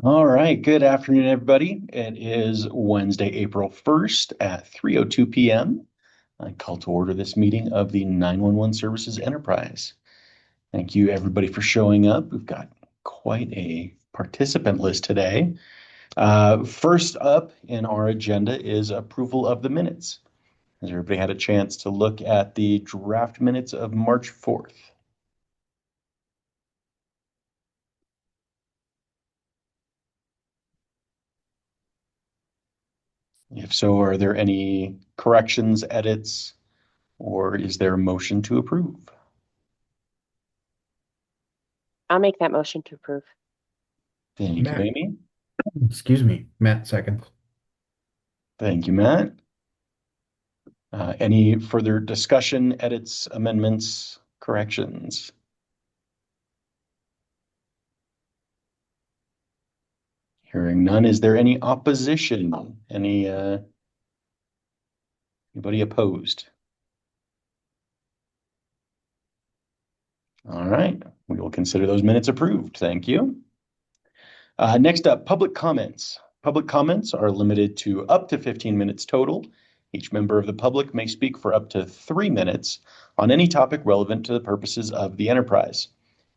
All right, good afternoon, everybody. It is Wednesday, April 1st at 3:02 p.m. I call to order this meeting of the 911 Services Enterprise. Thank you, everybody, for showing up. We've got quite a participant list today. First up in our agenda is approval of the minutes. Has everybody had a chance to look at the draft minutes of March 4th? If so, are there any corrections, edits, or is there a motion to approve? I'll make that motion to approve. Thank you, Matt, Amy. excuse me, Matt second. Thank you, Matt. Any further discussion, edits, amendments, corrections? Hearing none, is there any opposition? Anybody opposed? All right, we will consider those minutes approved. Thank you. Next up, public comments. Public comments are limited to up to 15 minutes total. Each member of the public may speak for up to 3 minutes on any topic relevant to the purposes of the enterprise.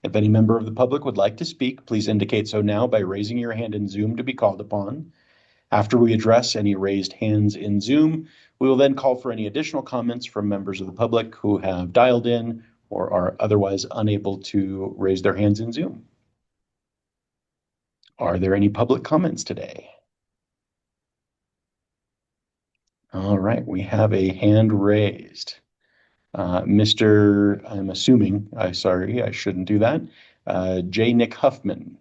If any member of the public would like to speak, please indicate so now by raising your hand in Zoom to be called upon. After we address any raised hands in Zoom, we will then call for any additional comments from members of the public who have dialed in or are otherwise unable to raise their hands in Zoom. Are there any public comments today? All right, we have a hand raised. I'm assuming, sorry, I shouldn't do that. J. Nick Huffman.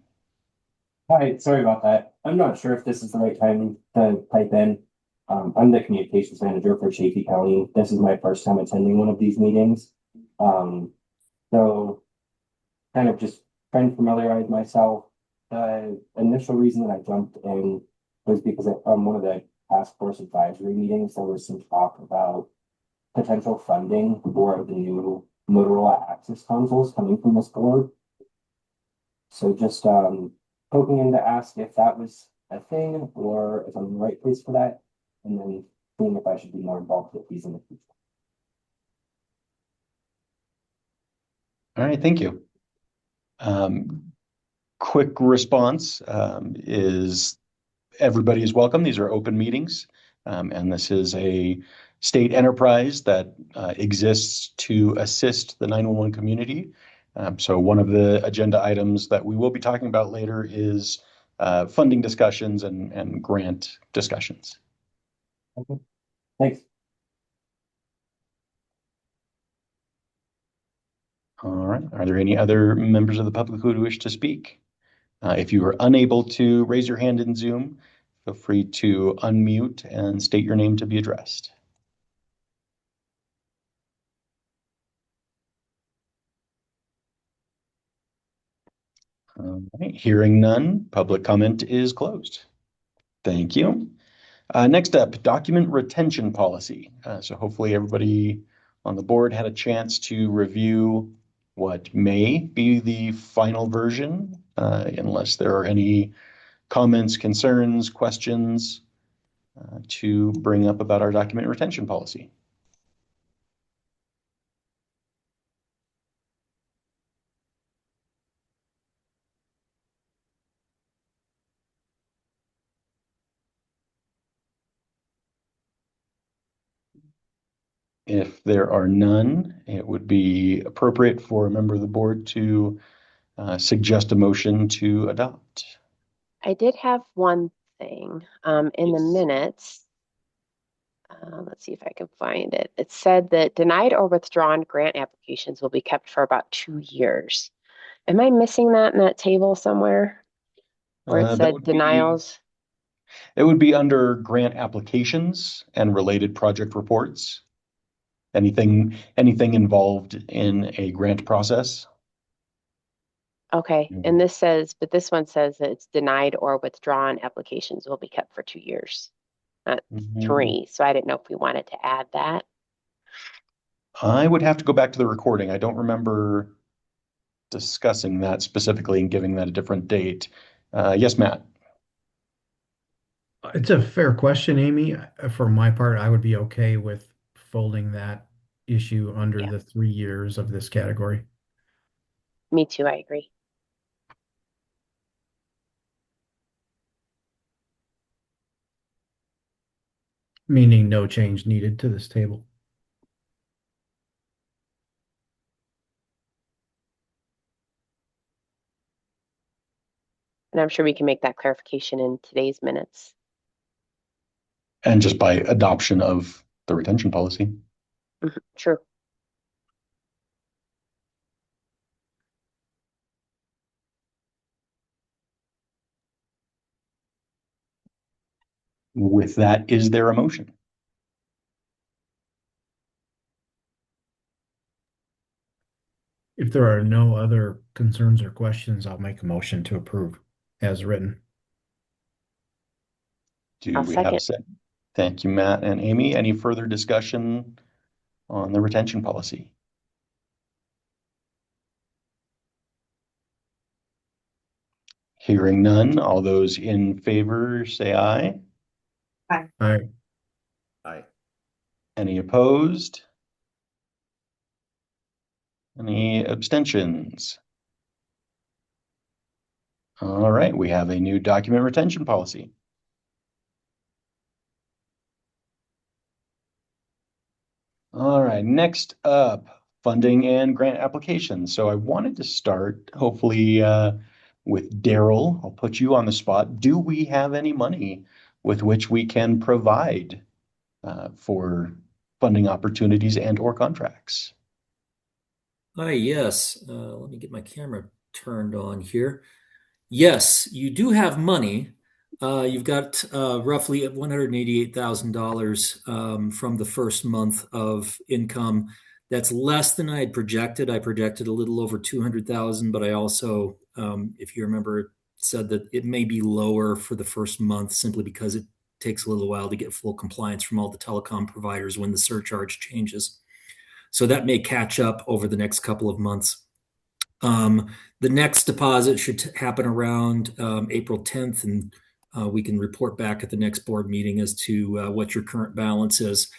Hi, sorry about that. I'm not sure if this is the right time to type in. I'm the communications manager for Chaffey County. This is my first time attending one of these meetings. So kind of just trying to familiarize myself. The initial reason that I jumped in was because one of the task force advisory meetings, there was some talk about potential funding for the new Motorola Access consoles coming from this board. So just poking in to ask if that was a thing or if I'm in the right place for that, and then seeing if I should be more involved with these in the future. All right, thank you. Quick response is everybody is welcome. These are open meetings, and this is a state enterprise that exists to assist the 911 community. So one of the agenda items that we will be talking about later is funding discussions and grant discussions. Okay. Thanks. All right. Are there any other members of the public who wish to speak? If you are unable to raise your hand in Zoom, feel free to unmute and state your name to be addressed. All right. Hearing none, public comment is closed. Thank you. Next up, document retention policy. So hopefully everybody on the board had a chance to review what may be the final version, unless there are any comments, concerns, questions to bring up about our document retention policy. If there are none, it would be appropriate for a member of the board to suggest a motion to adopt. I did have one thing in the Yes. minutes. Let's see if I can find it. It said that denied or withdrawn grant applications will be kept for about 2 years. Am I missing that in that table somewhere where it That said would be denials? it would be under grant applications and related project reports. Anything involved in a grant process. Okay. Mhm. And this one says that it's denied or withdrawn applications will be kept for 2 years, not Mhm. 3. So I didn't know if we wanted to add that. I would have to go back to the recording. I don't remember discussing that specifically and giving that a different date. Yes, Matt. It's a fair question, Amy. For my part, I would be okay with folding that issue under Yeah. the 3 years of this category. Me too, I agree. Meaning no change needed to this table. And I'm sure we can make that clarification in today's minutes. And just by adoption of the retention policy. True. With that, is there a motion? If there are no other concerns or questions, I'll make a motion to approve as written. Do I'll we have a second. second? Thank you, Matt and Amy. Any further discussion on the retention policy? Hearing none, all those in favor say aye. All right. Aye. Any opposed? Any abstentions? All right, we have a new document retention policy. All right, next up, funding and grant applications. So I wanted to start hopefully with Daryl. I'll put you on the spot. Do we have any money with which we can provide for funding opportunities and or contracts? Hi, yes. Let me get my camera turned on here. Yes, you do have money. You've got roughly $188,000 from the first month of income. That's less than I had projected. I projected a little over 200,000, but I also, if you remember, said that it may be lower for the first month simply because it takes a little while to get full compliance from all the telecom providers when the surcharge changes. So that may catch up over the next couple of months. The next deposit should happen around April 10th, and we can report back at the next board meeting as to what your current balance is.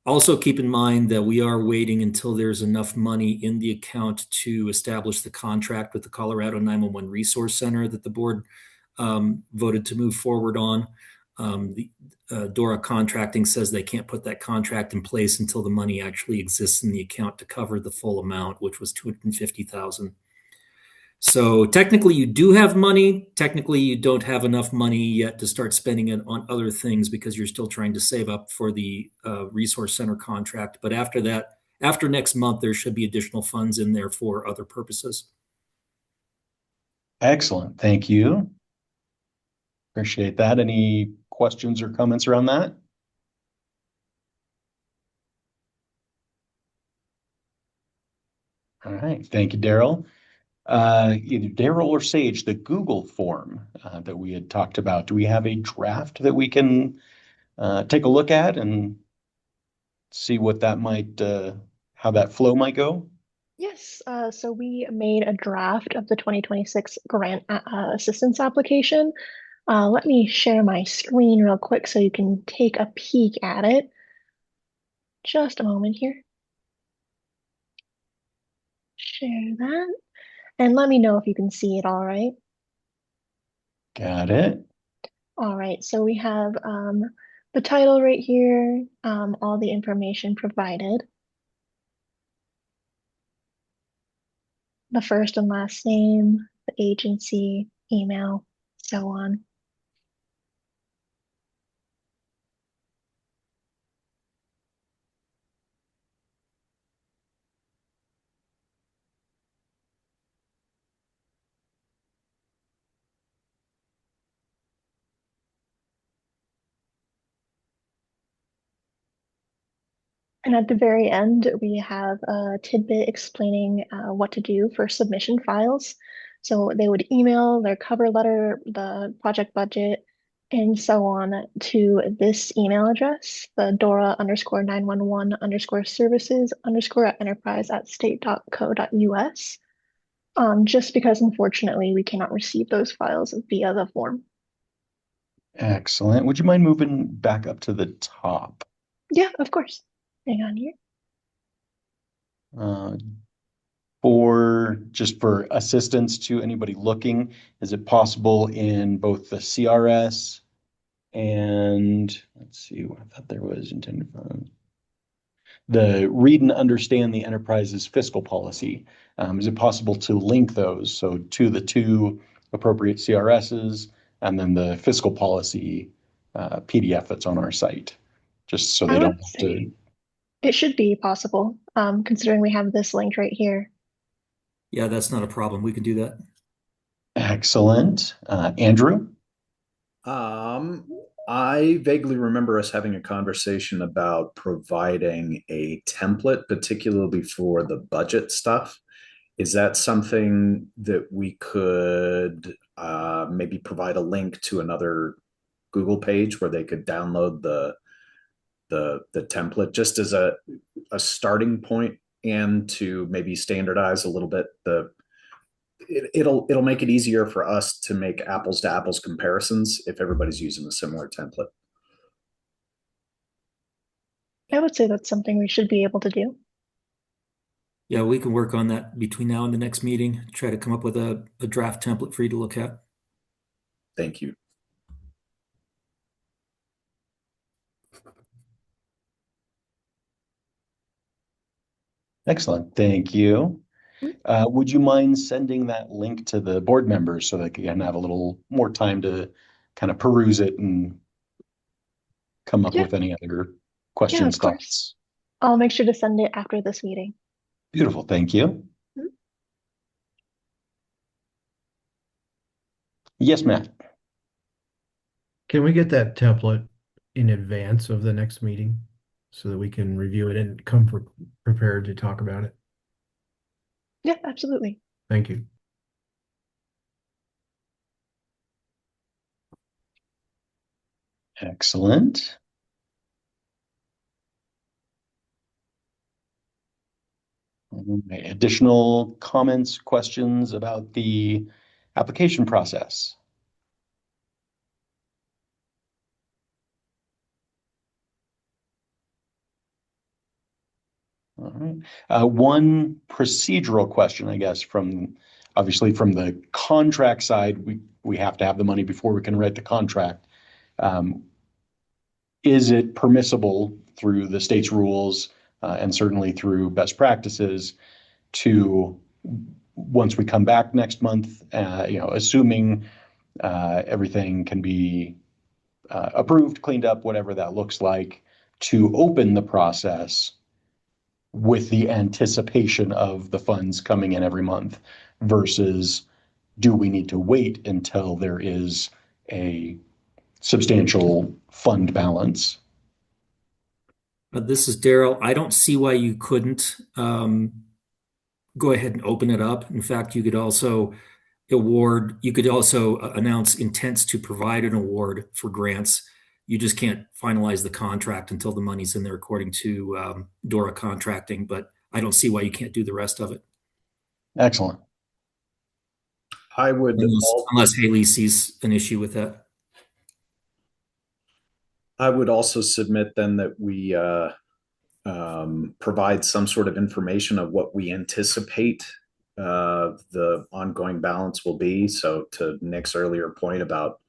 Also, keep in mind that we are waiting until there's enough money in the account to establish the contract with the Colorado 911 Resource Center that the board voted to move forward on. The DORA contracting says they can't put that contract in place until the money actually exists in the account to cover the full amount, which was $250,000. So technically you do have money. Technically you don't have enough money yet to start spending it on other things because you're still trying to save up for the resource center contract. But after that, after next month, there should be additional funds in there for other purposes. Excellent, thank you. Appreciate that. Any questions or comments around that? All right, thank you, Daryl. Either Daryl or Sage, the Google form that we had talked about, do we have a draft that we can take a look at and see what that might, how that flow might go? Yes, so we made a draft of the 2026 grant assistance application. Let me share my screen real quick so you can take a peek at it. Just a moment here. Share that. And let me know if you can see it all right. Got it. All right, so we have the title right here, all the information provided. The first and last name, the agency, email, so on. And at the very end, we have a tidbit explaining what to do for submission files. So they would email their cover letter, the project budget, and so on to this email address, the Dora_911_services_enterprise@state.co.us. Just because unfortunately we cannot receive those files via the form. Excellent. Would you mind moving back up to the top? Yeah, of course. Hang on here. Uh, for assistance to anybody looking, is it possible in both the CRS and let's see, I thought there was intended funds. The read and understand the enterprise's fiscal policy. Is it possible to link those? So to the two appropriate CRSs and then the fiscal policy PDF that's on our site, just so I they don't would have say to. it should be possible, considering we have this link right here. Yeah, that's not a problem. We can do that. Excellent. Andrew? Um, I vaguely remember us having a conversation about providing a template, particularly for the budget stuff. Is that something that we could maybe provide a link to another Google page where they could download the template just as a starting point and to maybe standardize a little bit it'll make it easier for us to make apples to apples comparisons if everybody's using a similar template. I would say that's something we should be able to do. Yeah, we can work on that between now and the next meeting. Try to come up with a draft template for you to look at. Thank you. Excellent. Thank you. Would you mind sending that link to the board members so they can have a little more time to kind of peruse it and come up Yeah. with any other Yeah, questions, of course. thoughts? I'll make sure to send it after this meeting. Beautiful. Thank you. Mhm. Yes, Matt. Can we get that template in advance of the next meeting so that we can review it and come prepared to talk about it? Yeah, absolutely. Thank you. Excellent. Okay, additional comments, questions about the application process? All right. One procedural question, I guess, obviously from the contract side, we have to have the money before we can write the contract. Is it permissible through the state's rules and certainly through best practices to, once we come back next month, assuming everything can be approved, cleaned up, whatever that looks like, to open the process with the anticipation of the funds coming in every month versus do we need to wait until there is a substantial fund balance? This is Daryl. I don't see why you couldn't go ahead and open it up. In fact, you could also announce intents to provide an award for grants. You just can't finalize the contract until the money's in there according to DORA contracting, but I don't see why you can't do the rest of it. Excellent. I would Unless Haley sees an issue with that. I would also submit then that we provide some sort of information of what we anticipate the ongoing balance will be. So to Nick's earlier point about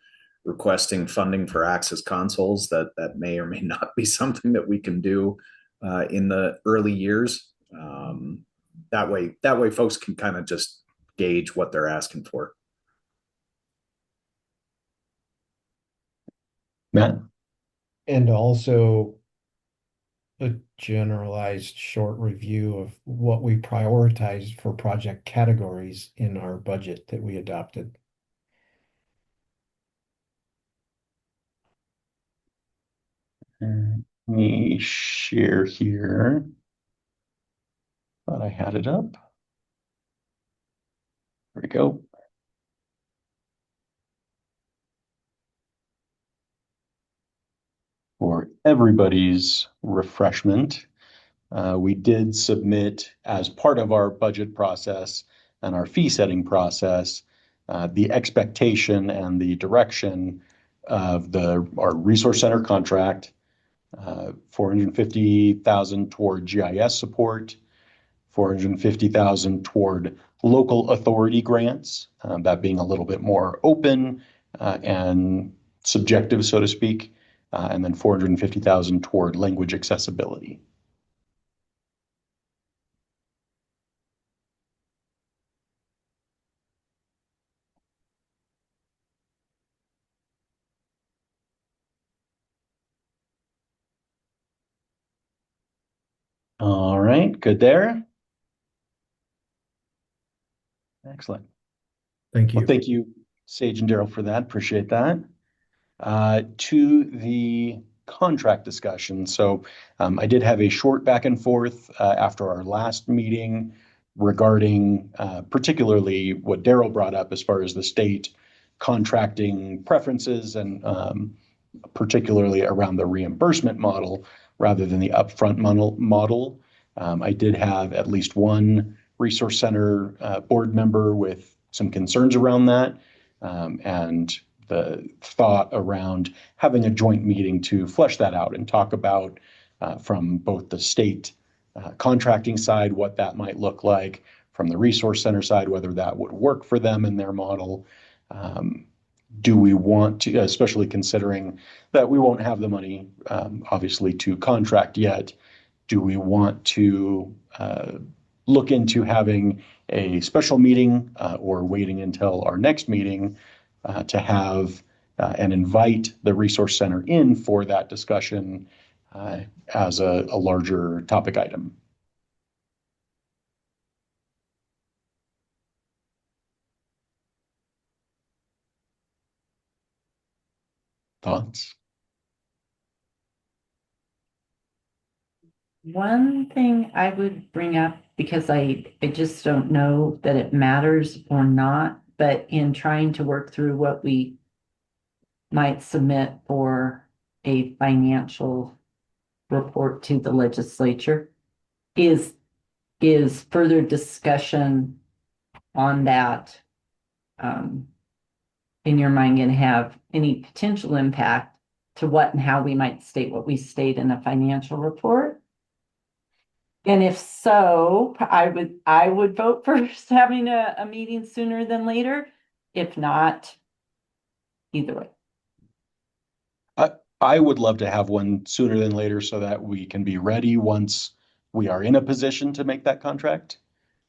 requesting funding for Access consoles, that may or may not be something that we can do in the early years. That way folks can kind of just gauge what they're asking for. Matt? And also a generalized short review of what we prioritized for project categories in our budget that we adopted. Let me share here. Thought I had it up. There we go. For everybody's refreshment, we did submit as part of our budget process and our fee setting process, the expectation and the direction of our resource center contract, 450,000 toward GIS support, 450,000 toward local authority grants, that being a little bit more open and subjective, so to speak, and then 450,000 toward language accessibility. All right, good there. Excellent. Thank Well, you. thank you, Sage and Daryl, for that. Appreciate that. To the contract discussion. So I did have a short back and forth after our last meeting regarding particularly what Daryl brought up as far as the state contracting preferences and particularly around the reimbursement model rather than the upfront model. I did have at least one resource center board member with some concerns around that, and the thought around having a joint meeting to flesh that out and talk about from both the state contracting side what that might look like, from the resource center side whether that would work for them in their model. Do we want to, especially considering that we won't have the money, obviously, to contract yet, do we want to look into having a special meeting or waiting until our next meeting to have and invite the resource center in for that discussion as a larger topic item? Thoughts? One thing I would bring up, because I just don't know that it matters or not, but in trying to work through what we might submit for a financial report to the legislature is further discussion on that, in your mind, going to have any potential impact to what and how we might state what we state in a financial report? And if so, I would vote for having a meeting sooner than later. If not, either way. I would love to have one sooner than later so that we can be ready once we are in a position to make that contract.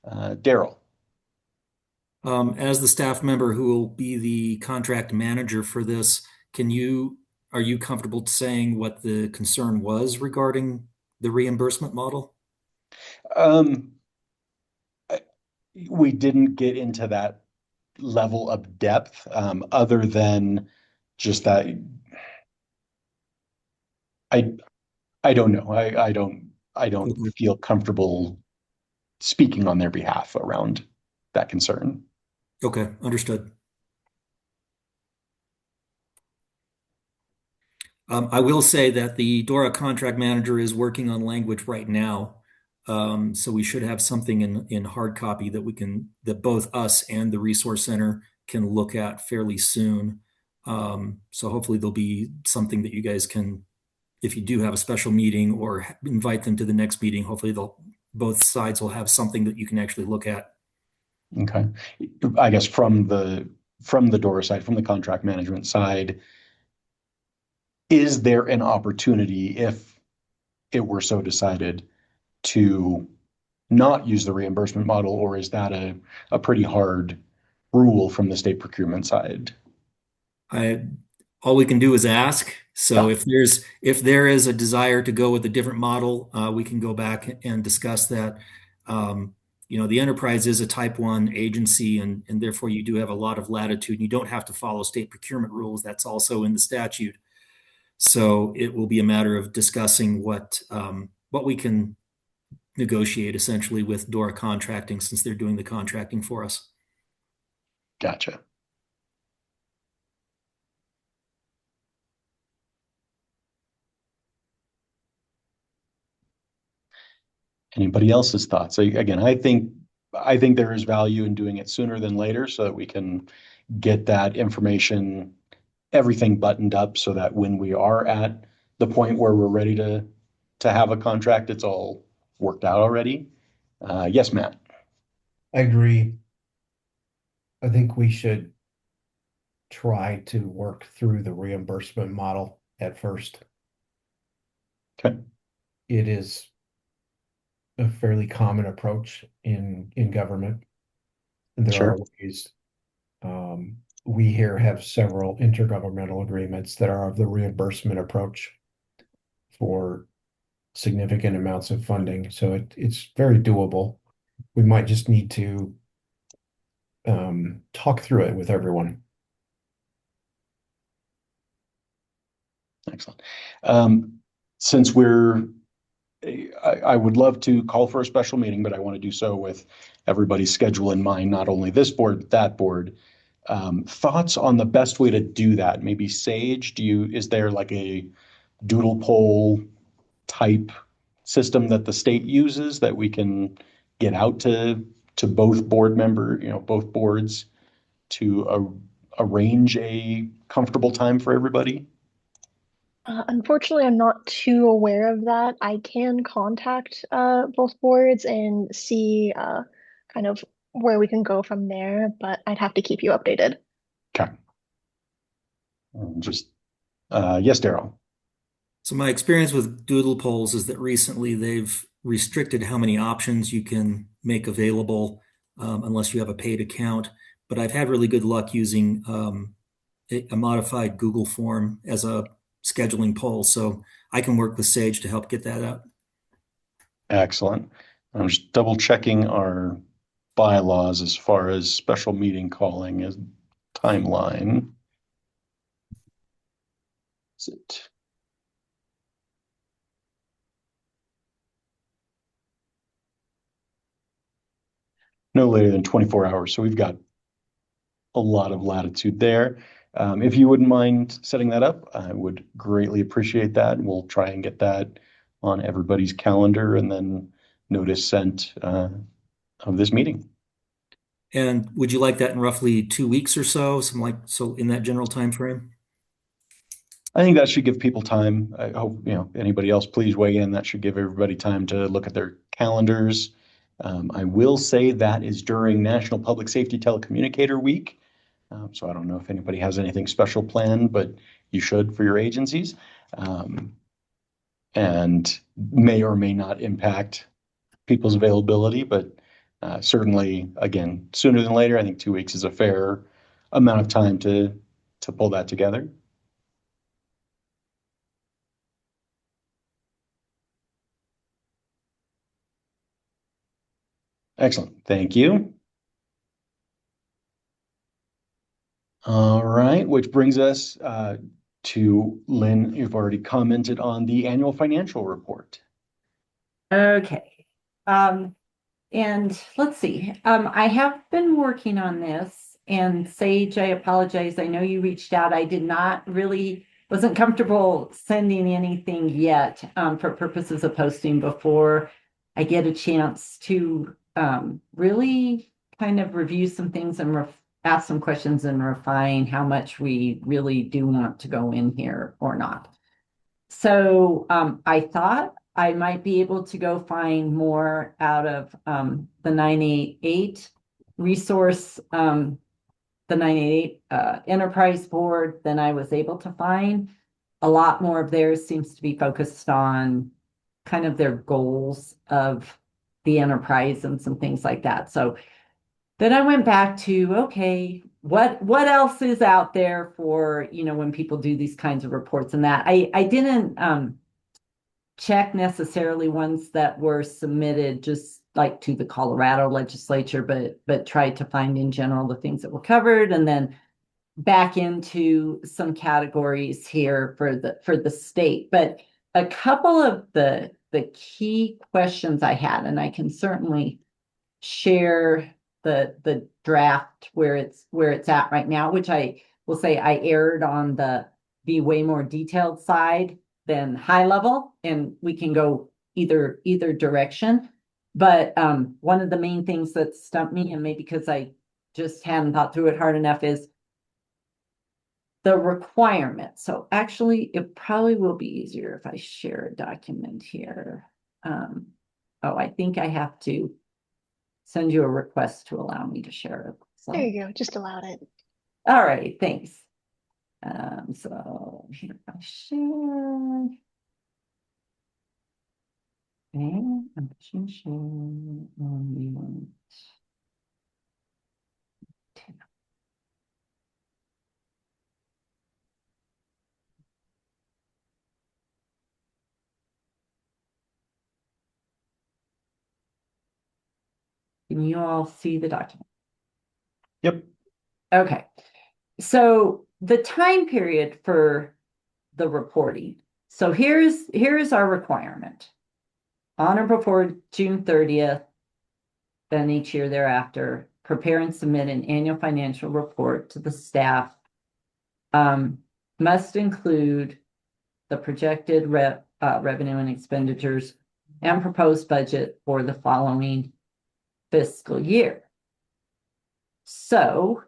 Daryl. As the staff member who will be the contract manager for this, are you comfortable saying what the concern was regarding the reimbursement model? We didn't get into that level of depth, other than just that. I don't know. I don't feel comfortable speaking on their behalf around that concern. Okay, understood. I will say that the DORA contract manager is working on language right now. So we should have something in hard copy that both us and the resource center can look at fairly soon. So hopefully there'll be something that you guys can, if you do have a special meeting or invite them to the next meeting, hopefully both sides will have something that you can actually look at. Okay. I guess from the DORA side, from the contract management side, is there an opportunity, if it were so decided, to not use the reimbursement model, or is that a pretty hard rule from the state procurement side? All we can do is ask. So Yeah. if there is a desire to go with a different model, we can go back and discuss that. The enterprise is a type 1 agency, and therefore you do have a lot of latitude. You don't have to follow state procurement rules. That's also in the statute. So it will be a matter of discussing what we can negotiate essentially with DORA contracting, since they're doing the contracting for us. Gotcha. Anybody else's thoughts? Again, I think there is value in doing it sooner than later so that we can get that information everything buttoned up so that when we are at the point where we're ready to have a contract, it's all worked out already. Yes, Matt. I agree. I think we should try to work through the reimbursement model at first. Okay. It is a fairly common approach in government. There Sure. are ways. We here have several intergovernmental agreements that are of the reimbursement approach for significant amounts of funding. So it's very doable. We might just need to talk through it with everyone. Excellent. Since I would love to call for a special meeting, but I want to do so with everybody's schedule in mind, not only this board, but that board. Thoughts on the best way to do that? Maybe Sage, is there like a doodle poll type system that the state uses that we can get out to both both boards to arrange a comfortable time for everybody? Unfortunately, I'm not too aware of that. I can contact both boards and see kind of where we can go from there, but I'd have to keep you updated. Okay. Yes, Daryl. So my experience with doodle polls is that recently they've restricted how many options you can make available unless you have a paid account. But I've had really good luck using a modified Google form as a scheduling poll. So I can work with Sage to help get that out. Excellent. I'm just double checking our bylaws as far as special meeting calling as timeline. Is it? No later than 24 hours. So we've got a lot of latitude there. If you wouldn't mind setting that up, I would greatly appreciate that. We'll try and get that on everybody's calendar and then notice sent of this meeting. And would you like that in roughly 2 weeks or so? So in that general time frame? I think that should give people time. I hope, anybody else, please weigh in. That should give everybody time to look at their calendars. I will say that is during National Public Safety Telecommunicator Week. So I don't know if anybody has anything special planned, but you should for your agencies. And may or may not impact people's availability, but certainly, again, sooner than later. I think 2 weeks is a fair amount of time to pull that together. Excellent. Thank you. All right, which brings us to Lynn. You've already commented on the annual financial report. Okay. And let's see. I have been working on this, and Sage, I apologize. I know you reached out. I wasn't comfortable sending anything yet for purposes of posting before I get a chance to really kind of review some things and ask some questions and refine how much we really do want to go in here or not. So I thought I might be able to go find more out of the 988 resource, the 988 enterprise board than I was able to find. A lot more of theirs seems to be focused on kind of their goals of the enterprise and some things like that. So then I went back to, okay, what else is out there for, when people do these kinds of reports and that. I didn't check necessarily ones that were submitted just like to the Colorado legislature, but tried to find in general the things that were covered, and then back into some categories here for the state. But a couple of the key questions I had, and I can certainly share the draft where it's at right now, which I will say I erred on the be way more detailed side than high level, and we can go either direction. But one of the main things that stumped me, and maybe because I just hadn't thought through it hard enough, is the requirement. So actually, it probably will be easier if I share a document here. Oh, I think I have to send you a request to allow me to share it. So, There you go, just allowed it. all right, thanks. So here I share. And I'm pushing share on the one. Can you all see the document? Yep. Okay. So the time period for the reporting. So here's our requirement. On or before June 30th, then each year thereafter, prepare and submit an annual financial report to the staff. Must include the projected revenue and expenditures and proposed budget for the following fiscal year. So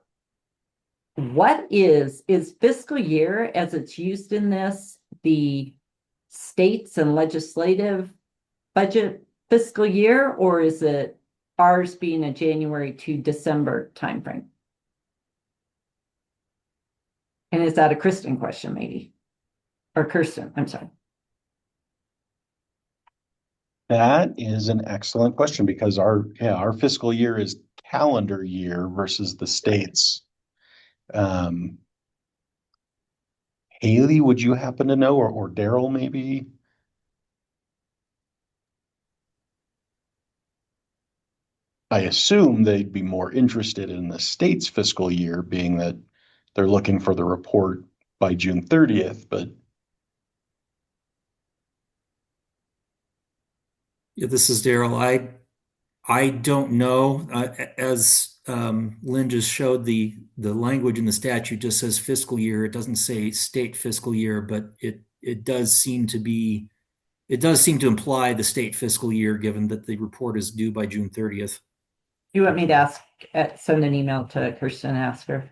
what is fiscal year as it's used in this the states and legislative budget fiscal year, or is it ours being a January to December timeframe? And is that a Kristen question, maybe? Or Kirsten, I'm sorry. That is an excellent question because our fiscal year is calendar year versus the states. Haley, would you happen to know, or Daryl maybe? I assume they'd be more interested in the state's fiscal year, being that they're looking for the report by June 30th, but Yeah, this is Daryl. I don't know. As Lynn just showed, the language in the statute just says fiscal year. It doesn't say state fiscal year, but it does seem to imply the state fiscal year, given that the report is due by June 30th. You want me to send an email to Kirsten and ask her?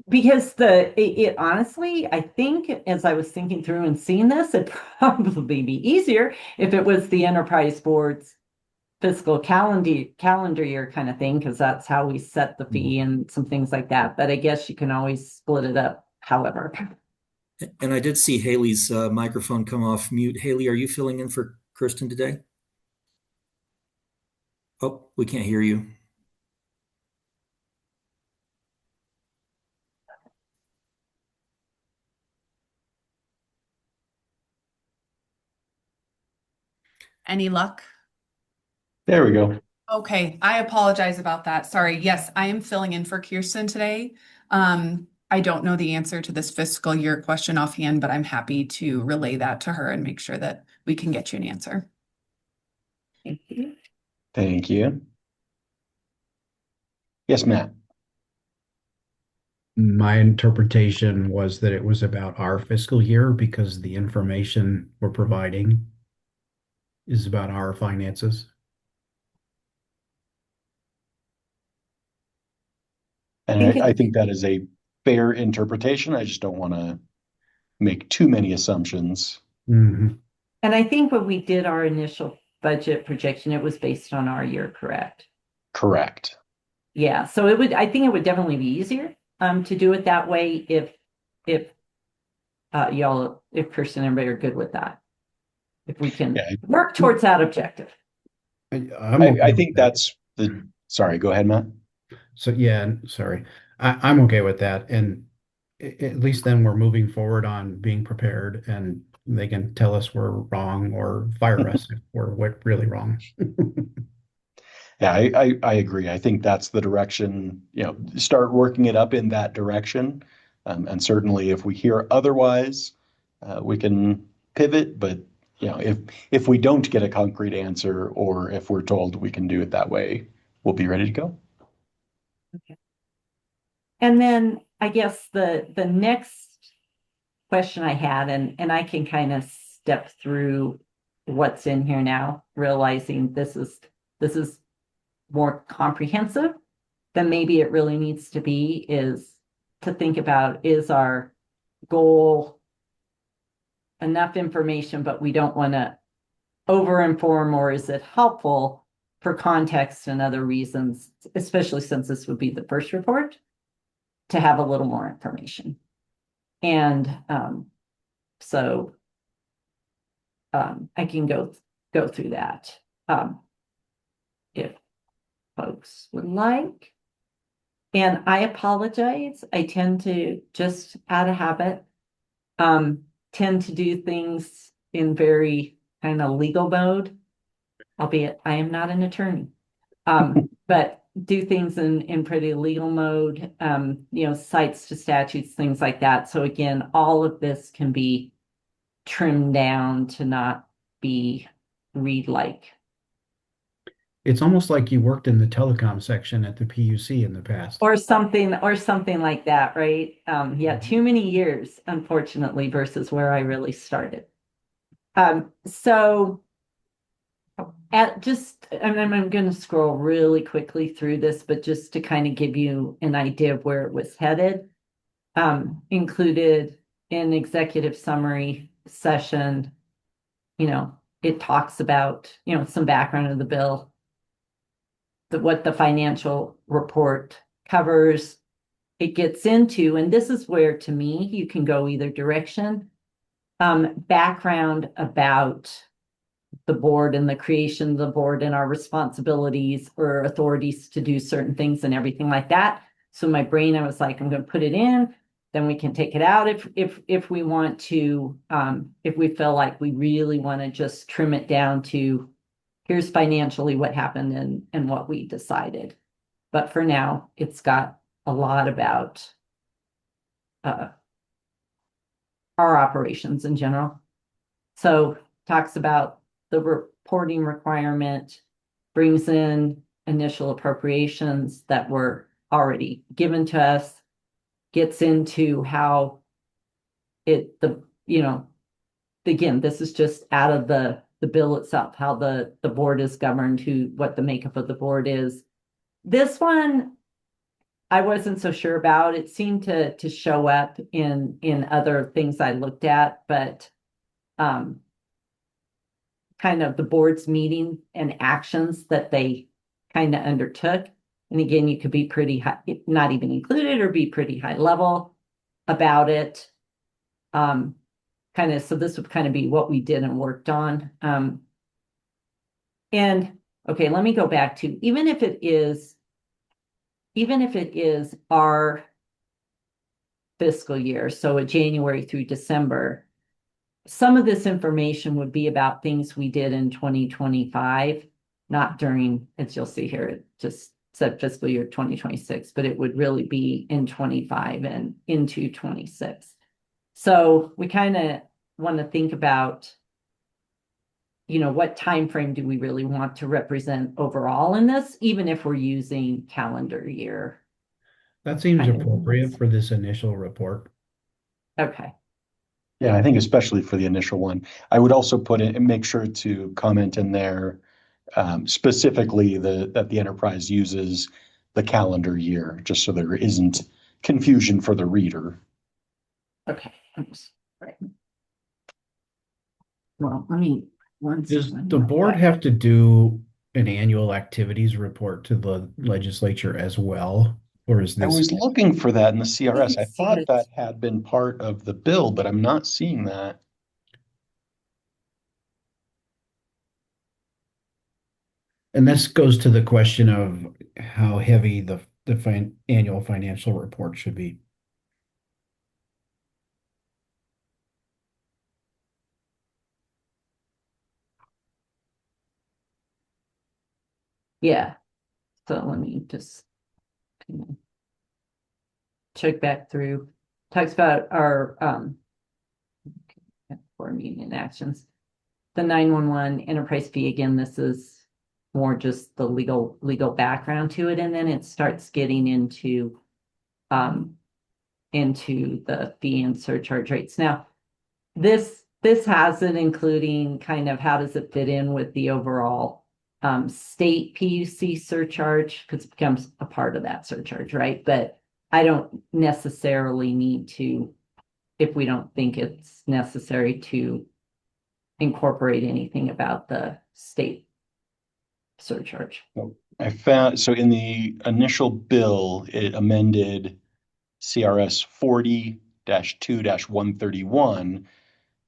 Because it honestly, I think as I was thinking through and seeing this, it'd probably be easier if it was the enterprise board's fiscal calendar year kind of thing, because that's how we set the fee and some things like that. But I guess you can always split it up, however. And I did see Haley's microphone come off mute. Haley, are you filling in for Kirsten today? Oh, we can't hear you. Any luck? there we go. Okay, I apologize about that. Sorry. Yes, I am filling in for Kirsten today. I don't know the answer to this fiscal year question offhand, but I'm happy to relay that to her and make sure that we can get you an answer. Thank you. Thank you. Yes, Matt. My interpretation was that it was about our fiscal year because the information we're providing is about our finances. And I think that is a fair interpretation. I just don't want to make too many assumptions. Mm-hmm. And I think when we did our initial budget projection, it was based on our year, correct? Correct. Yeah, so I think it would definitely be easier to do it that way if Kirsten and everybody are good with that. If we can work towards that objective. I think that's sorry, go ahead, Matt. So yeah, sorry. I'm okay with that. And at least then we're moving forward on being prepared and they can tell us we're wrong or fire us if we're really wrong. Yeah, I agree. I think that's the direction, start working it up in that direction. And certainly if we hear otherwise, we can pivot. But, if we don't get a concrete answer or if we're told we can do it that way, we'll be ready to go. Okay. And then I guess the next question I had, and I can kind of step through what's in here now, realizing this is more comprehensive than maybe it really needs to be, is to think about, is our goal enough information, but we don't want to over-inform, or is it helpful for context and other reasons, especially since this would be the first report, to have a little more information. And so I can go through that if folks would like. And I apologize. I tend to, just out of habit, tend to do things in very kind of legal mode, albeit I am not an attorney. But do things in pretty legal mode, cites to statutes, things like that. So again, all of this can be trimmed down to not be read-like. It's almost like you worked in the telecom section at the PUC in the past. Or something like that, right? Yeah, too many years, unfortunately, versus where I really started. So I'm going to scroll really quickly through this, but just to kind of give you an idea of where it was headed. Included in executive summary session, it talks about, some background of the bill, what the financial report covers. It gets into, and this is where, to me, you can go either direction, background about the board and the creation of the board and our responsibilities or authorities to do certain things and everything like that. So my brain, I was like, I'm going to put it in, then we can take it out if we want to, if we feel like we really want to just trim it down to, here's financially what happened and what we decided. But for now, it's got a lot about our operations in general. So talks about the reporting requirement, brings in initial appropriations that were already given to us, gets into how again, this is just out of the bill itself, how the board is governed, what the makeup of the board is. This one, I wasn't so sure about. It seemed to show up in other things I looked at, but kind of the board's meeting and actions that they kind of undertook. And again, you could be pretty high, not even included, or be pretty high level about it. So this would kind of be what we did and worked on. And okay, let me go back to, even if it is our fiscal year, so a January through December, some of this information would be about things we did in 2025, not during, as you'll see here, it just said fiscal year 2026, but it would really be in 25 and into 26. So we kind of want to think about, what time frame do we really want to represent overall in this, even if we're using calendar year. That seems appropriate for this initial report. Okay. Yeah, I think especially for the initial one, I would also put it and make sure to comment in there specifically that the enterprise uses the calendar year, just so there isn't confusion for the reader. Okay. Right. Well, Does the board have to do an annual activities report to the legislature as well? Or is I this? was looking for that in the CRS. I see thought it. that had been part of the bill, but I'm not seeing that. And this goes to the question of how heavy the annual financial report should be. Yeah. So let me just check back through. Talks about our for meeting actions. The 911 enterprise fee, again, this is more just the legal background to it, and then it starts getting into the fee and surcharge rates. Now, this has it, including kind of how does it fit in with the overall state PUC surcharge, because it becomes a part of that surcharge, right? But I don't necessarily need to, if we don't think it's necessary to incorporate anything about the state surcharge. I found, so in the initial bill, it amended CRS 40-2-131,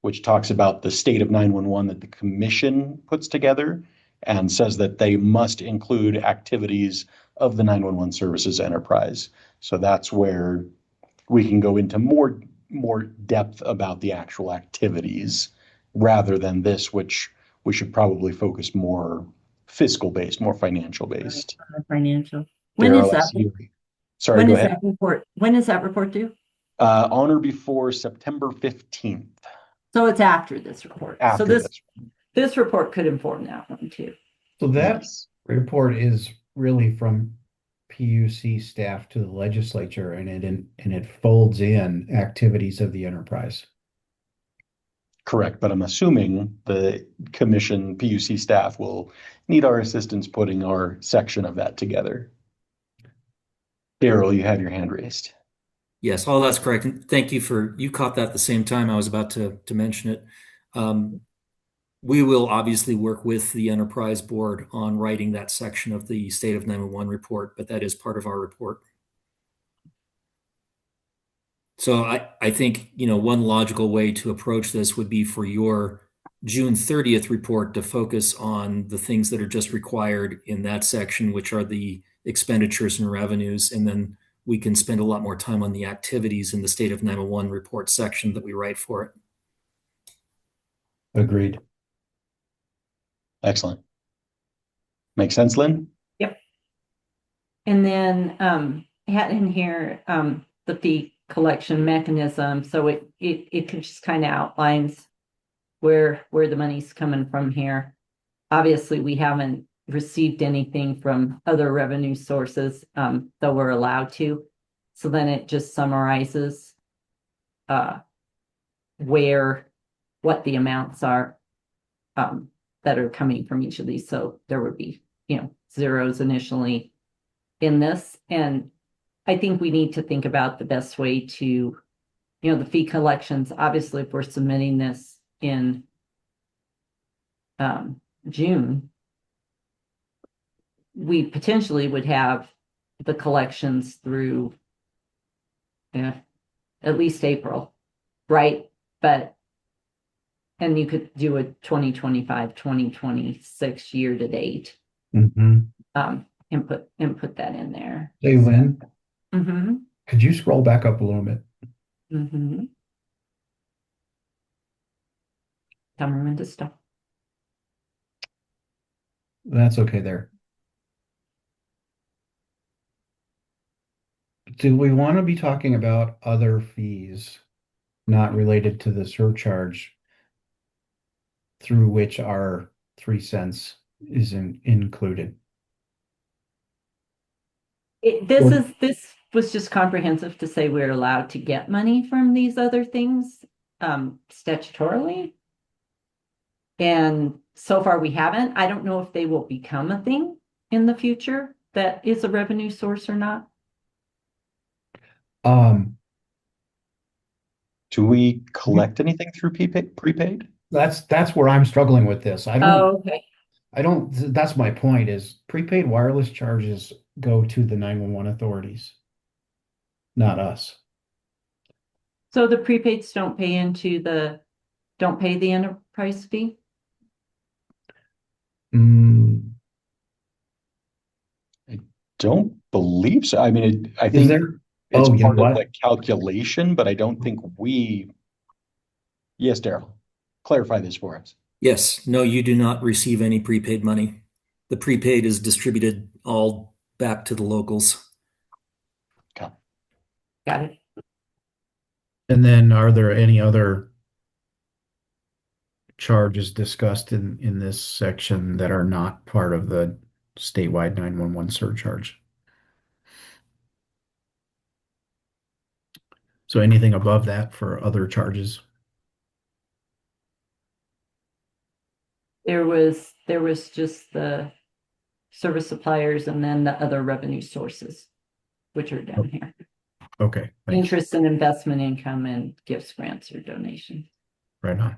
which talks about the state of 911 that the commission puts together and says that they must include activities of the 911 services enterprise. So that's where we can go into more depth about the actual activities rather than this, which we should probably focus more fiscal based, more financial based. Financial. When Daryl, is I that? see you. Sorry, When go is ahead. that report? When is that report due? On or before September 15th. So it's after this report. So After this report could inform that one too. So that Yes. report is really from PUC staff to the legislature, and it folds in activities of the enterprise. Correct, but I'm assuming the commission PUC staff will need our assistance putting our section of that together. Daryl, you had your hand raised. Yes, all that's correct. And thank you you caught that at the same time I was about to mention it. We will obviously work with the enterprise board on writing that section of the State of 911 report, but that is part of our report. So I think, one logical way to approach this would be for your June 30th report to focus on the things that are just required in that section, which are the expenditures and revenues. And then we can spend a lot more time on the activities in the State of 911 report section that we write for it. Agreed. Excellent. Makes sense, Lynn? Yep. And then had in here the fee collection mechanism. So it just kind of outlines where the money's coming from here. Obviously, we haven't received anything from other revenue sources, though we're allowed to. So then it just summarizes what the amounts are that are coming from each of these. So there would be, zeros initially in this. And I think we need to think about the best way to, the fee collections. Obviously, if we're submitting this in June, we potentially would have the collections through at least April, right? And you could do a 2025, 2026 year to date, and put that in there. Hey, Lynn, Mm-hmm. could you scroll back up a little bit? Mm-hmm. Tell me when to stop. That's okay there. Do we want to be talking about other fees not related to the surcharge through which our 3 cents is included? This was just comprehensive to say we're allowed to get money from these other things statutorily. And so far we haven't. I don't know if they will become a thing in the future that is a revenue source or not. Do we collect anything through prepaid? That's where I'm struggling with this. Okay. That's my point, is prepaid wireless charges go to the 911 authorities, not us. So the prepaids don't pay the enterprise fee? I don't believe so. I mean, I Is think there? it's Oh, you know part of what? the calculation, but I don't think yes, Daryl, clarify this for us. Yes, no, you do not receive any prepaid money. The prepaid is distributed all back to the locals. Okay. Got it. And then are there any other charges discussed in this section that are not part of the statewide 911 surcharge? So anything above that for other charges? There was just the service suppliers and then the other revenue sources, which are down here. Okay, thanks. Interest and investment income and gifts, grants, or donations. Right on.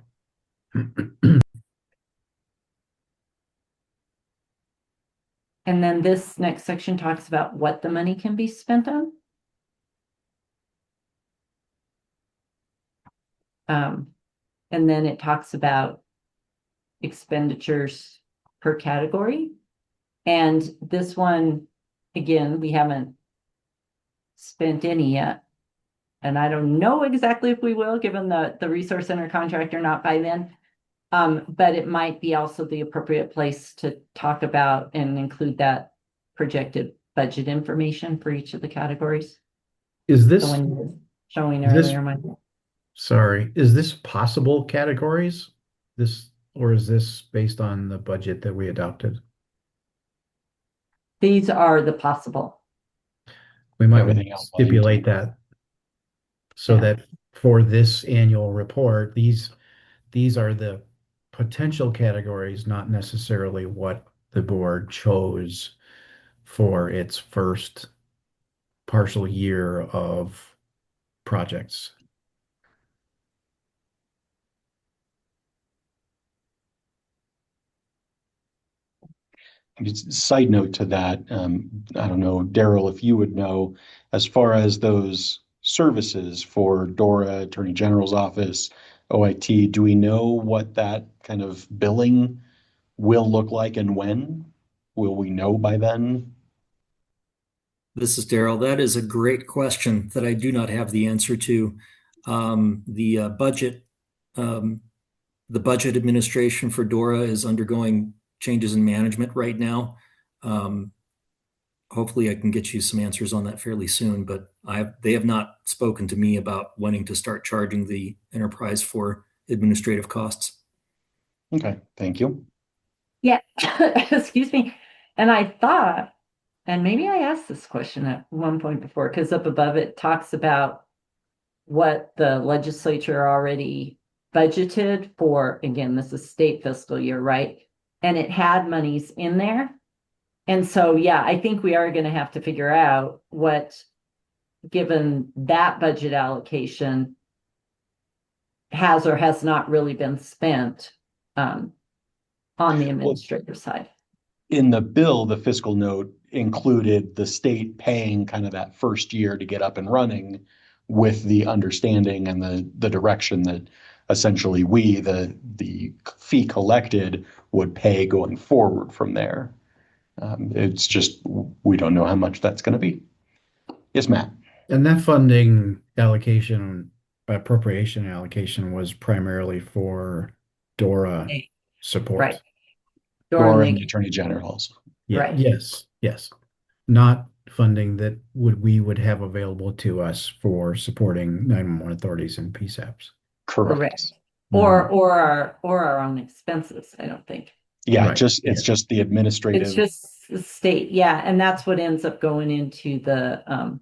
And then this next section talks about what the money can be spent on. And then it talks about expenditures per category. And this one, again, we haven't spent any yet. And I don't know exactly if we will, given the resource center contract or not by then. But it might be also the appropriate place to talk about and include that projected budget information for each of the categories. Is So this, when you were showing is this- earlier, Mike. sorry, is this possible categories? Or is this based on the budget that we adopted? These are the possible. We might Everything want to else stipulate that. So Yeah. that for this annual report, these are the potential categories, not necessarily what the board chose for its first partial year of projects. Just a side note to that, I don't know, Daryl, if you would know, as far as those services for DORA, Attorney General's office, OIT, do we know what that kind of billing will look like and when? Will we know by then? This is Daryl. That is a great question that I do not have the answer to. The budget administration for DORA is undergoing changes in management right now. Hopefully I can get you some answers on that fairly soon, but they have not spoken to me about wanting to start charging the enterprise for administrative costs. Okay, thank you. Yeah, excuse me. And I thought, and maybe I asked this question at one point before, because up above it talks about what the legislature already budgeted for. Again, this is state fiscal year, right? And it had monies in there. And so, yeah, I think we are going to have to figure out what, given that budget allocation, has or has not really been spent on the administrative side. In the bill, the fiscal note included the state paying kind of that first year to get up and running with the understanding and the direction that essentially we, the fee collected, would pay going forward from there. It's just, we don't know how much that's going to be. Yes, Matt. And that funding allocation, appropriation allocation was primarily for DORA support. Right. DORA and the Attorney General's. Yeah, Right. yes. Not funding that we would have available to us for supporting 911 authorities and PSAPs. Correct. Or our own expenses, I don't think. Yeah, Right. it's just the administrative. It's just the state, yeah, and that's what ends up going into the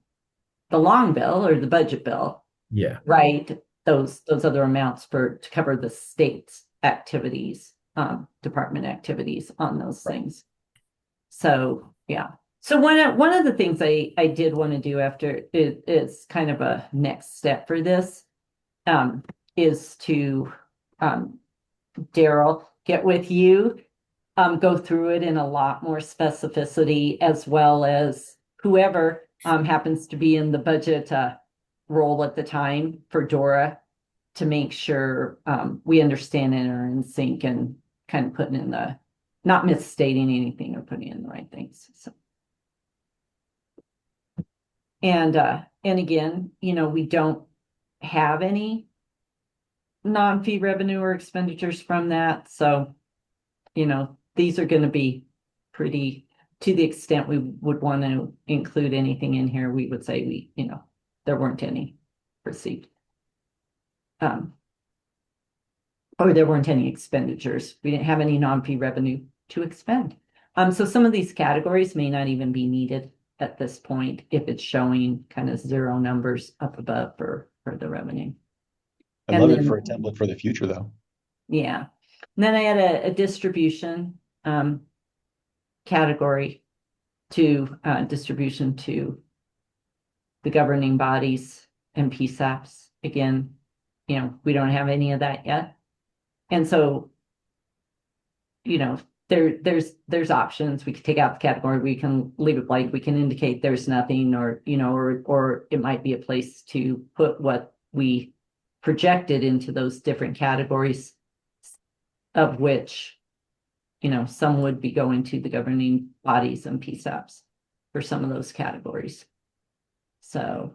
long bill or the budget bill, Yeah. right? Those other amounts to cover the state's activities, department activities on those things. So yeah. So one of the things I did want to do after it is kind of a next step for this, is to Daryl, get with you, go through it in a lot more specificity, as well as whoever happens to be in the budget role at the time for DORA, to make sure we understand and are in sync and kind of putting in not misstating anything or putting in the right things. So. And again, we don't have any non-fee revenue or expenditures from that. So, these are going to be pretty, to the extent we would want to include anything in here, we would say there weren't any received. Or there weren't any expenditures. We didn't have any non-fee revenue to expend. So some of these categories may not even be needed at this point if it's showing kind of zero numbers up above for the revenue. I love it for a template for the future, though. Yeah. And then I had a distribution category to distribution to the governing bodies and PSAPs. Again, we don't have any of that yet. And so, there's options. We could take out the category, we can leave it blank, we can indicate there's nothing, or it might be a place to put what we projected into those different categories, of which, some would be going to the governing bodies and PSAPs for some of those categories. So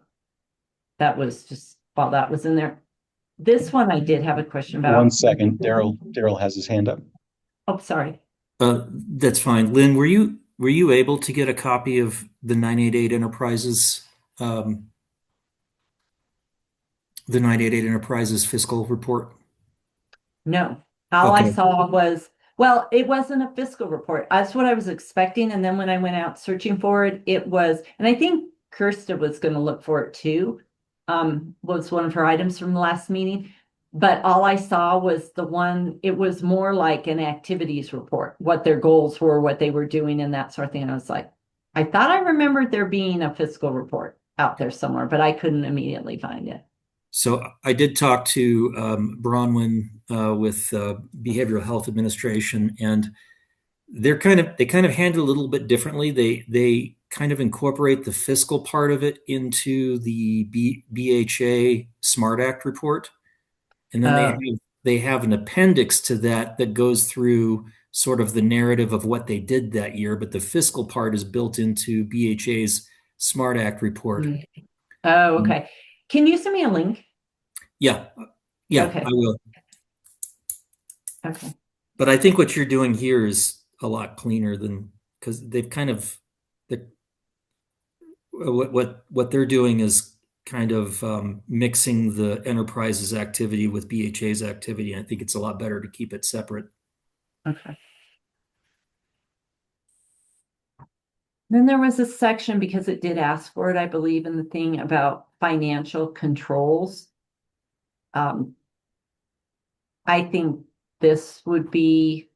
that was just, while that was in there. This one I did have a question about. 1 second, Daryl has his hand up. Oh, sorry. That's fine. Lynn, were you able to get a copy of the 988 Enterprises the 988 Enterprises fiscal report? No. All I Okay. saw was, well, it wasn't a fiscal report. That's what I was expecting. And then when I went out searching for it, it was, and I think Kirsta was going to look for it too, was one of her items from the last meeting. But all I saw was it was more like an activities report, what their goals were, what they were doing, and that sort of thing. And I was like, I thought I remembered there being a fiscal report out there somewhere, but I couldn't immediately find it. So I did talk to Bronwyn with Behavioral Health Administration, and they kind of handle it a little bit differently. They kind of incorporate the fiscal part of it into the BHA SMART Act report. And then they have an appendix to that goes through sort of the narrative of what they did that year, but the fiscal part is built into BHA's SMART Act report. Oh, okay. Can you send me a link? Yeah, Okay. I will. Okay. But I think what you're doing here is a lot cleaner than, because they've kind of what they're doing is kind of mixing the enterprise's activity with BHA's activity. I think it's a lot better to keep it separate. Okay. Then there was a section, because it did ask for it, I believe, in the thing about financial controls. I think this would be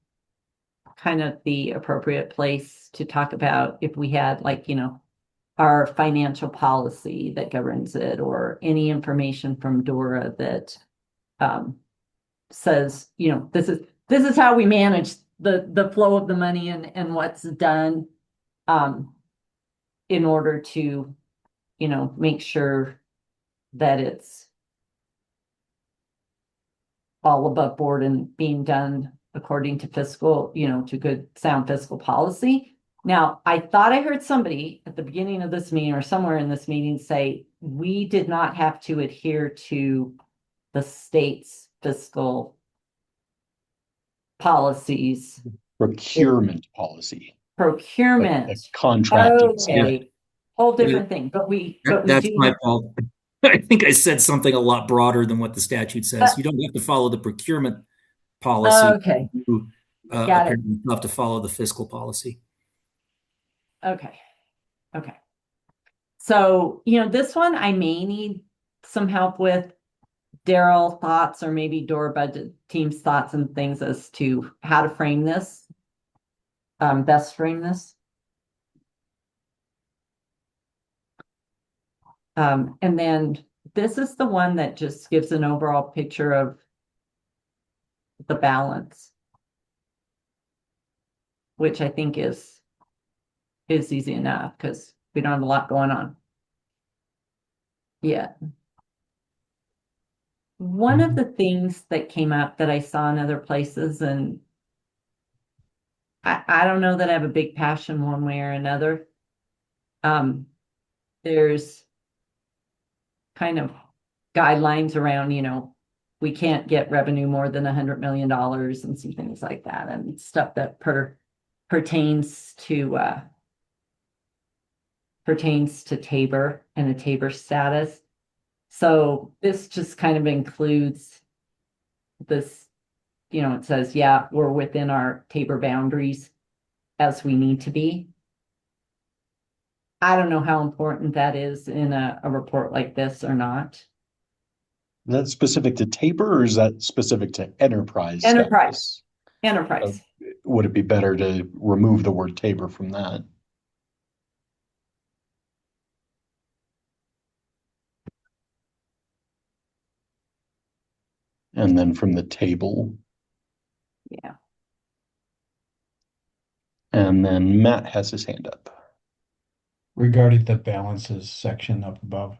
kind of the appropriate place to talk about if we had, like, our financial policy that governs it, or any information from Dora that says, this is how we manage the flow of the money and what's done in order to, make sure that it's all above board and being done according to fiscal, to good, sound fiscal policy. Now, I thought I heard somebody at the beginning of this meeting or somewhere in this meeting say we did not have to adhere to the state's fiscal policies. Procurement policy. Procurement. Like contracting. Okay. Whole different thing. But we That's do. my fault. I think I said something a lot broader than what the statute says. You don't have to follow the procurement policy. Okay. You apparently have to follow the fiscal policy. Okay. Okay. So, this one I may need some help with. Daryl thoughts, or maybe Dora budget team's thoughts and things as to how to frame this. Best frame this. And then this is the one that just gives an overall picture of the balance, which I think is easy enough because we don't have a lot going on. Yeah. One of the things that came up that I saw in other places, and I don't know that I have a big passion one way or another. There's kind of guidelines around, we can't get revenue more than $100 million and some things like that, and stuff that pertains to Tabor and a Tabor status. So this just kind of includes this, it says, yeah, we're within our Tabor boundaries as we need to be. I don't know how important that is in a report like this or not. Is that specific to Tabor, or is that specific to enterprise? Enterprise. Enterprise. Would it be better to remove the word Tabor from that? and then from the table. Yeah. And then Matt has his hand up. Regarding the balances section up above,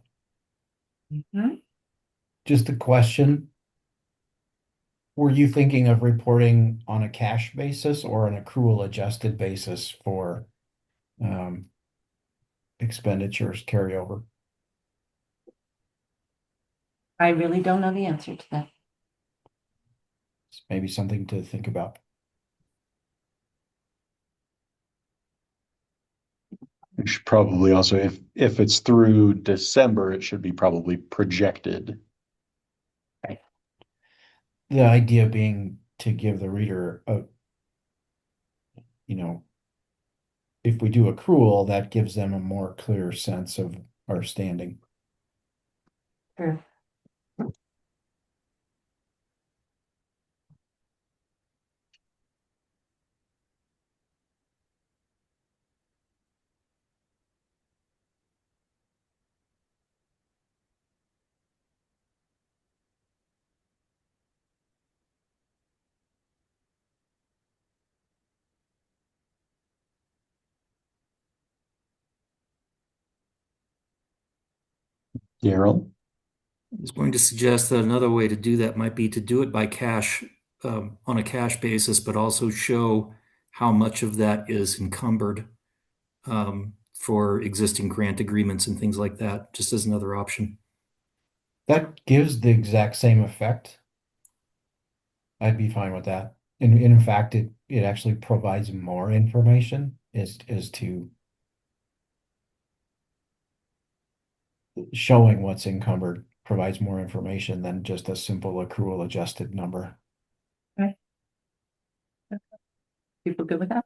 Mhm. just a question. Were you thinking of reporting on a cash basis or an accrual adjusted basis for expenditures carryover? I really don't know the answer to that. It's maybe something to think about. We should probably also, if it's through December, it should be probably projected. The idea being to give the reader a, if we do accrual, that gives them a more clear sense of our standing. Sure. Daryl? I was going to suggest that another way to do that might be to do it by cash, on a cash basis, but also show how much of that is encumbered for existing grant agreements and things like that, just as another option. That gives the exact same effect. I'd be fine with that. And in fact, it actually provides more information as to showing what's encumbered provides more information than just a simple accrual adjusted number. People good with that?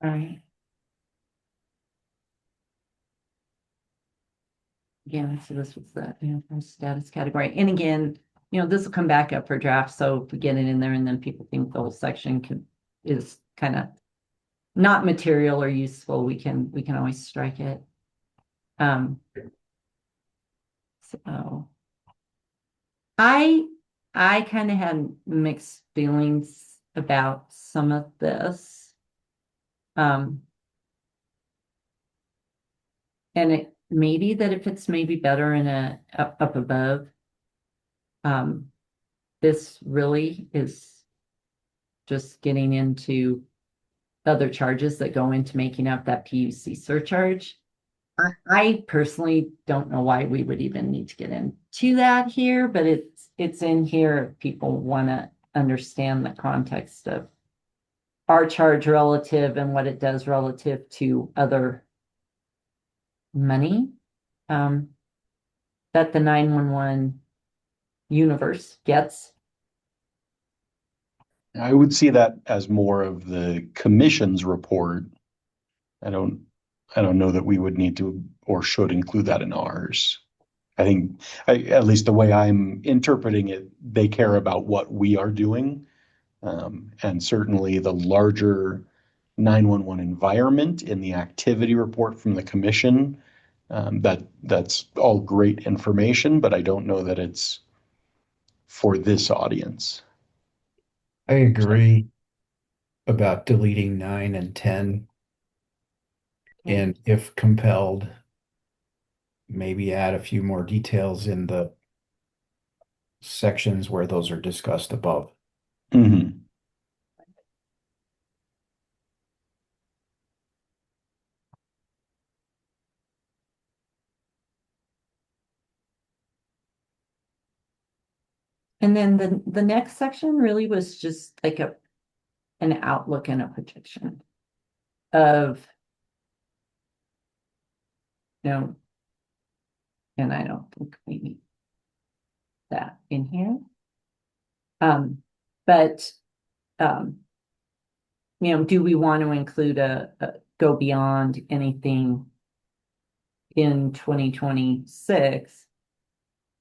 All right. Again, so this was the status category. And again, this will come back up for draft. So if we get it in there and then people think the whole section is kind of not material or useful, we can always strike it. So I kind of had mixed feelings about some of this. And it maybe that if it's maybe better in a up above, this really is just getting into other charges that go into making up that PUC surcharge. I personally don't know why we would even need to get into that here, but it's in here if people want to understand the context of our charge relative and what it does relative to other money that the 911 universe gets. I would see that as more of the commission's report. I don't know that we would need to or should include that in ours. I think, at least the way I'm interpreting it, they care about what we are doing. And certainly the larger 911 environment in the activity report from the commission, that's all great information, but I don't know that it's for this audience. I agree about deleting 9 and 10. And if compelled, maybe add a few more details in the sections where those are discussed above. Mm-hmm. And then the next section really was just like an outlook and a projection of, and I don't think we need that in here. But do we want to include go beyond anything in 2026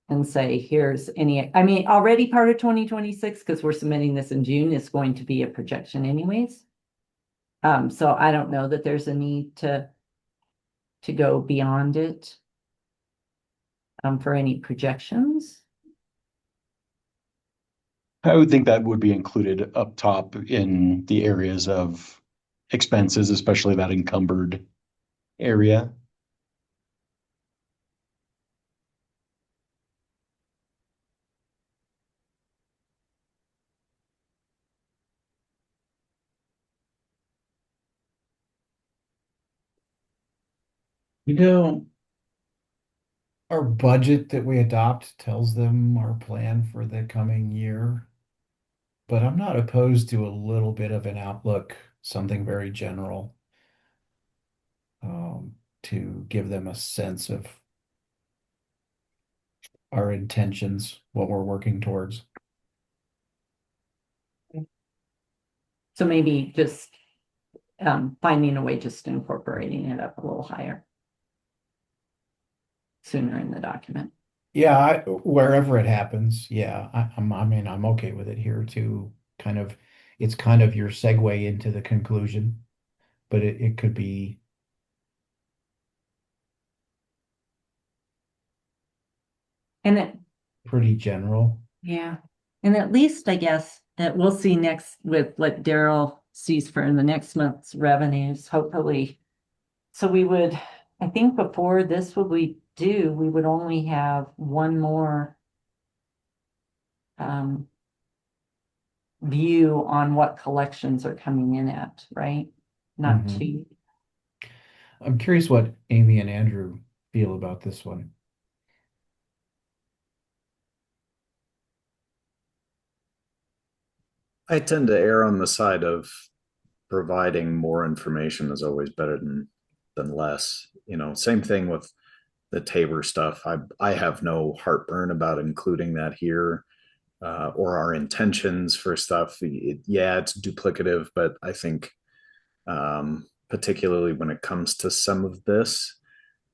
and say, here's any, I mean, already part of 2026, because we're submitting this in June, is going to be a projection anyways. So I don't know that there's a need to go beyond it for any projections. I would think that would be included up top in the areas of expenses, especially that encumbered area. You know, our budget that we adopt tells them our plan for the coming year. But I'm not opposed to a little bit of an outlook, something very general, to give them a sense of our intentions, what we're working towards. So maybe just finding a way just incorporating it up a little higher sooner in the document. Yeah, wherever it happens, yeah, I mean, I'm okay with it here too. It's kind of your segue into the conclusion, but it could be. And it, Pretty general. yeah, and at least I guess that we'll see next with what Daryl sees for in the next month's revenues, hopefully. So we would, I think before this, what we do, we would only have one more view on what collections are coming in at, right? Not Mhm. two. I'm curious what Amy and Andrew feel about this one. I tend to err on the side of providing more information is always better than less. You know, same thing with the Tabor stuff. I have no heartburn about including that here, or our intentions for stuff. Yeah, it's duplicative, but I think particularly when it comes to some of this,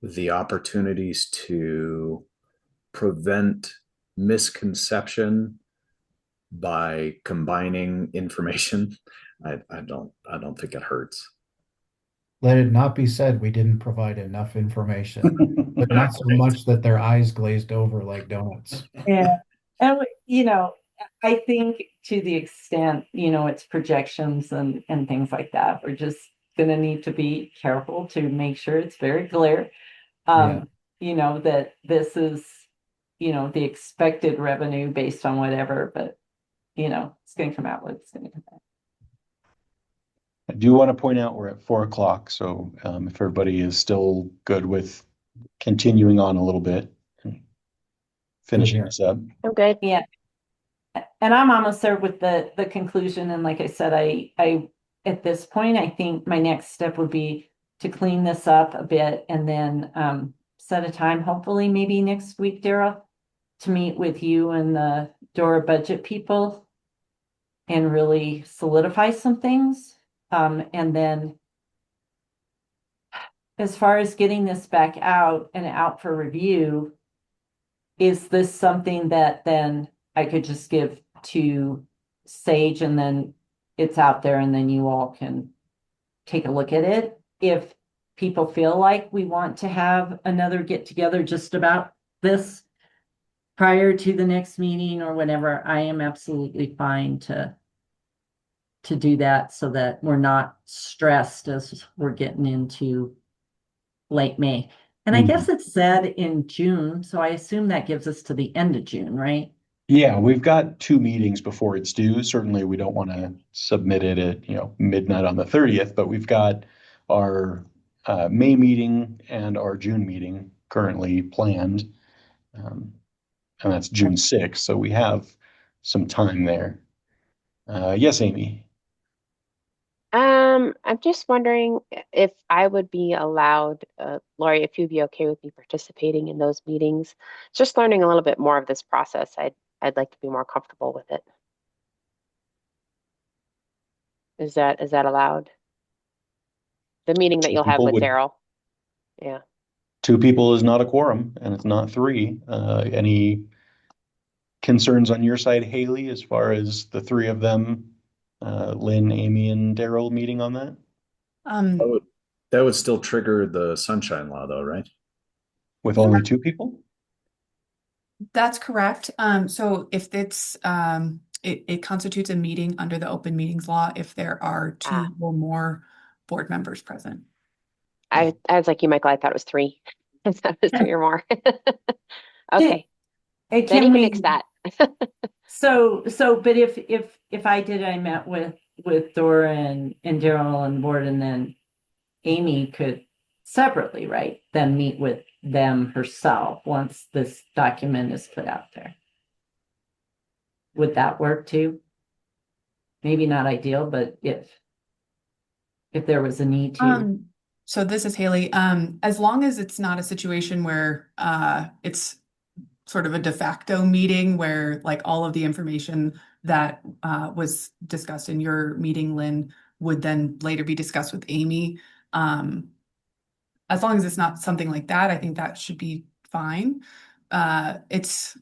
the opportunities to prevent misconception by combining information, I don't think it hurts. Let it not be said we didn't provide enough information, but not so much that their eyes glazed over like donuts. Yeah. And, you know, I think to the extent, you know, it's projections and things like that, we're just gonna need to be careful to make sure it's very clear. Yeah. You know, that this is, you know, the expected revenue based on whatever, but you know, it's gonna come out what it's gonna come out. I do want to point out we're at 4 o'clock, so if everybody is still good with continuing on a little bit and finishing here. this up. I'm good. Yeah. And I'm almost there with the conclusion. And like I said, I at this point, I think my next step would be to clean this up a bit and then set a time, hopefully maybe next week, Daryl, to meet with you and the DORA budget people and really solidify some things. And then as far as getting this back out and out for review, is this something that then I could just give to Sage and then it's out there and then you all can take a look at it? If people feel like we want to have another get together just about this prior to the next meeting or whatever, I am absolutely fine to do that so that we're not stressed as we're getting into late May. And I guess it said in June, so I assume that gives us to the end of June, right? Yeah, we've got 2 meetings before it's due. Certainly, we don't want to submit it at midnight on the 30th, but we've got our May meeting and our June meeting currently planned, and that's June 6th. So we have some time there. Yes, Amy. I'm just wondering if I would be allowed, Lori, if you'd be okay with me participating in those meetings, just learning a little bit more of this process. I'd like to be more comfortable with it. Is that allowed? The meeting that you'll have with Daryl. Yeah. 2 people is not a quorum, and it's not 3. Any concerns on your side, Haley, as far as the 3 of them, Lynn, Amy, and Daryl meeting on that? That would still trigger the sunshine law, though, right? With only 2 people? That's correct. So if it's it constitutes a meeting under the open meetings law if there are 2 or more board members present. I was like you, Michael. I thought it was 3. I thought it was 3 or more. Okay, Hey, then you can fix that. So, but if I met with Dora and Daryl on board, and then Amy could separately, right, then meet with them herself once this document is put out there. Would that work too? Maybe not ideal, but if there was a need to. So this is Haley. As long as it's not a situation where it's sort of a de facto meeting where like all of the information that was discussed in your meeting, Lynn, would then later be discussed with Amy. As long as it's not something like that, I think that should be fine. That's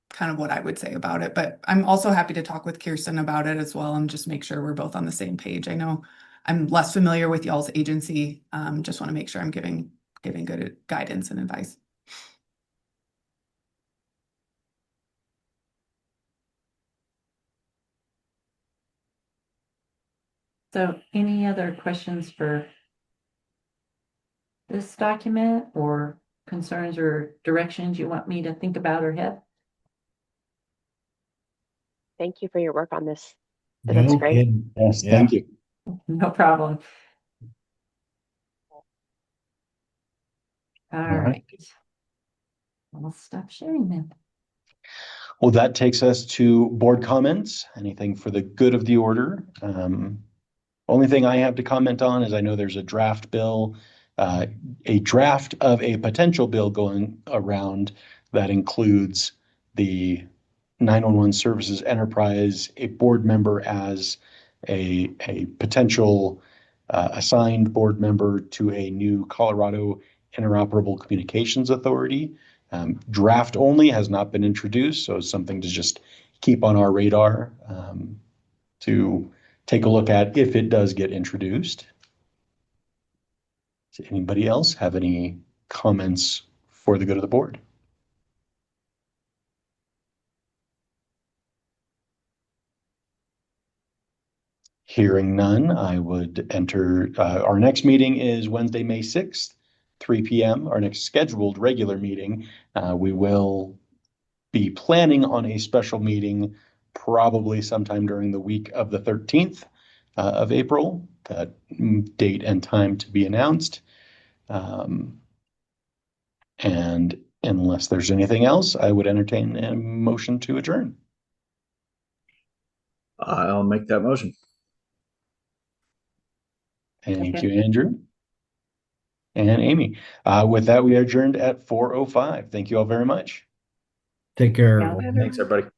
kind of what I would say about it, but I'm also happy to talk with Kirsten about it as well and just make sure we're both on the same page. I know I'm less familiar with y'all's agency. Just want to make sure I'm giving good guidance and advice. So any other questions for this document, or concerns or directions you want me to think about or have? Thank you for your work on this. No That's great. kidding. Yes, Yeah. thank you. No problem. All right. right. I'll stop sharing then. Well, that takes us to board comments. Anything for the good of the order? Only thing I have to comment on is I know there's a draft bill, a draft of a potential bill going around that includes the 911 Services Enterprise, a board member as a potential assigned board member to a new Colorado Interoperable Communications Authority. Draft only has not been introduced, so it's something to just keep on our radar to take a look at if it does get introduced. Does anybody else have any comments for the good of the board? Hearing none, I would enter, our next meeting is Wednesday, May 6th, 3 p.m., our next scheduled regular meeting. We will be planning on a special meeting probably sometime during the week of the 13th of April. That date and time to be announced. And unless there's anything else, I would entertain a motion to adjourn. I'll make that motion. Thank you, Andrew. And Amy. With that, we are adjourned at 4:05. Thank you all very much. Take care. Yeah. everyone. Thanks, everybody.